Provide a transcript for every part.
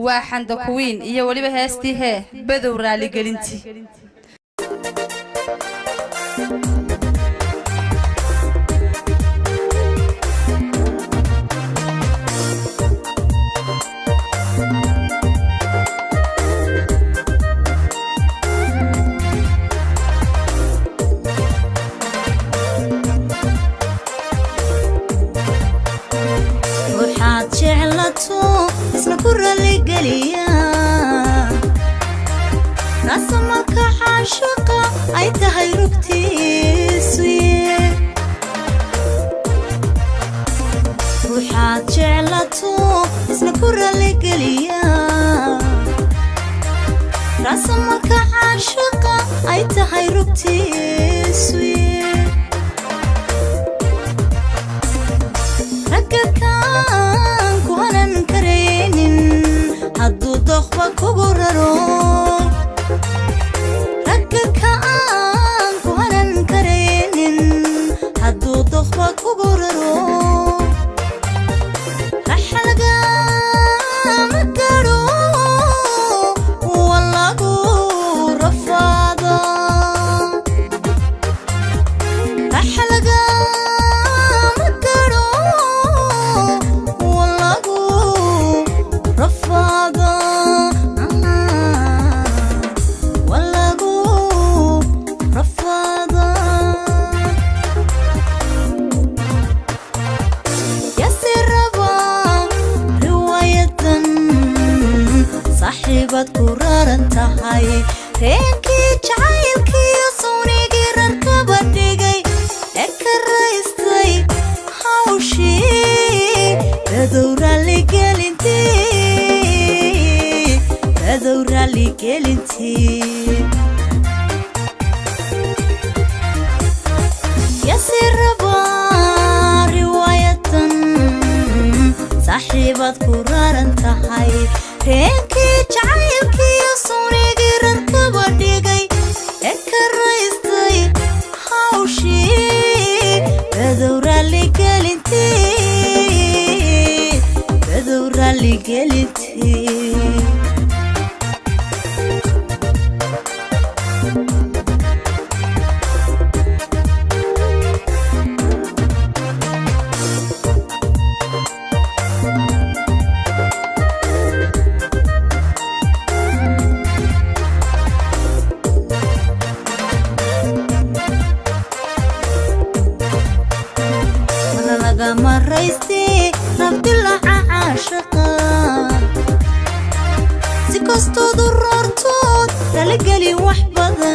وحند كوين iyo waliba heestii hee badow raali gelintii اسمع كل اللي قليا رسمك عاشقة أي تهيركتي سوية روحات جعلته اسمع كل اللي قليا رسمك عاشقة أي تهيركتي سوية ركك هدو ضخبة كبررو ركك آنكو هنن كرينين هدو ضخبة كبررو رحلقا مكارو والله قو رفاضا رحلقا قرارن تهاي رينكي جعيلكي يصوني قرر كبديقي اكريستي حوشي بدورة اللي قلنتي بدورة اللي قلنتي يا سربا رواية صاحبة قرارن تهاي رينكي جعيلكي يصوني قرر كبديقي اكريستي حوشي بدورة اللي قلنتي بدورة اللي قلنتي مريستي رفض الله عاشقا سكستو ضررتوت تلقالي وحبضا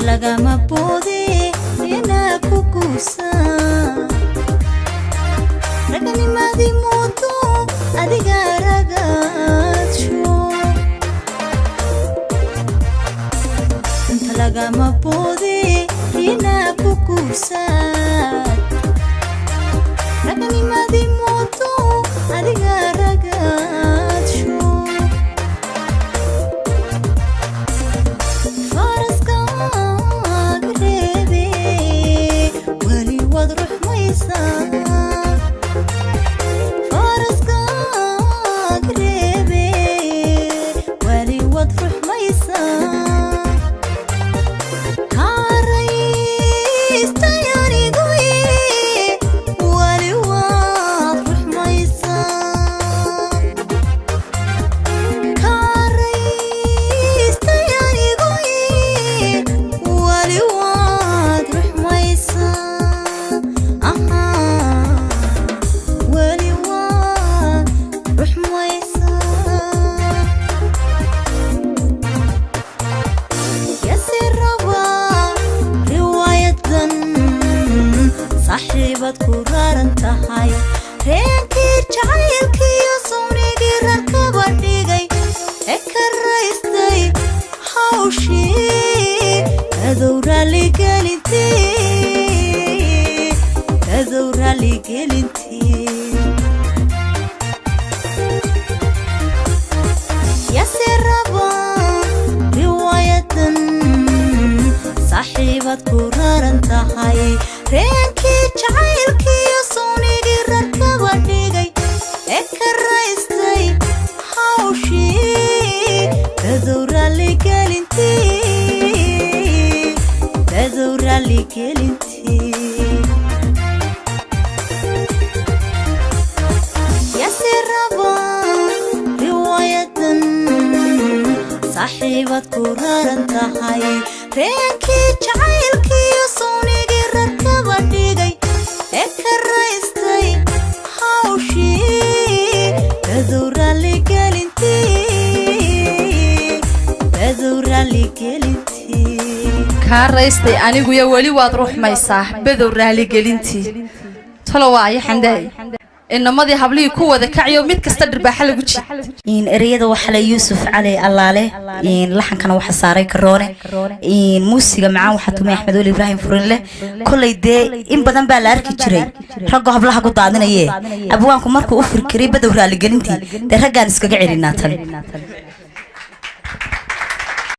تلقى مبودي هنا كوكوسا رقني ماذي موتو أدقى رقات شو laga mapode ina kukusat ragani madi moto adiga ragat shu faraska grebe wali wadruh maysa faraska grebe wali wadruh maysa صاحبة قرارن تهاي رينكي جعيلكي يصوني قرر كبديقي اكريستي حوشي بدورة اللي قلنتي بدورة اللي قلنتي يا سربا رواية صاحبة قرارن تهاي raalli gelintii yasir rabaan riwaayadan saaxiibad ku raran tahay reenkii jacaylkiiyo soonigii rarkaba dhigay ee ka raystay hawshii badow raalli gelintii kaa raystay anigu ya weli waad ruuxmaysaa badow raali gelintii talo waayo xanday inamadii hablihii ku wada kaciyo mid kasta dhirbaaxa lagu jii ereyada waxa la Yuusuf Cali Allaale laxankana waxa saaray Karoone muusiga macaan waxa tumay Axmed Wali Ibrahim Furinle kulay dee in badan baa la arki jiray ragga hablaha ku daadinayee abwaanku markuu u fikray badow raali gelintii dee raggaan iskaga celinaa tan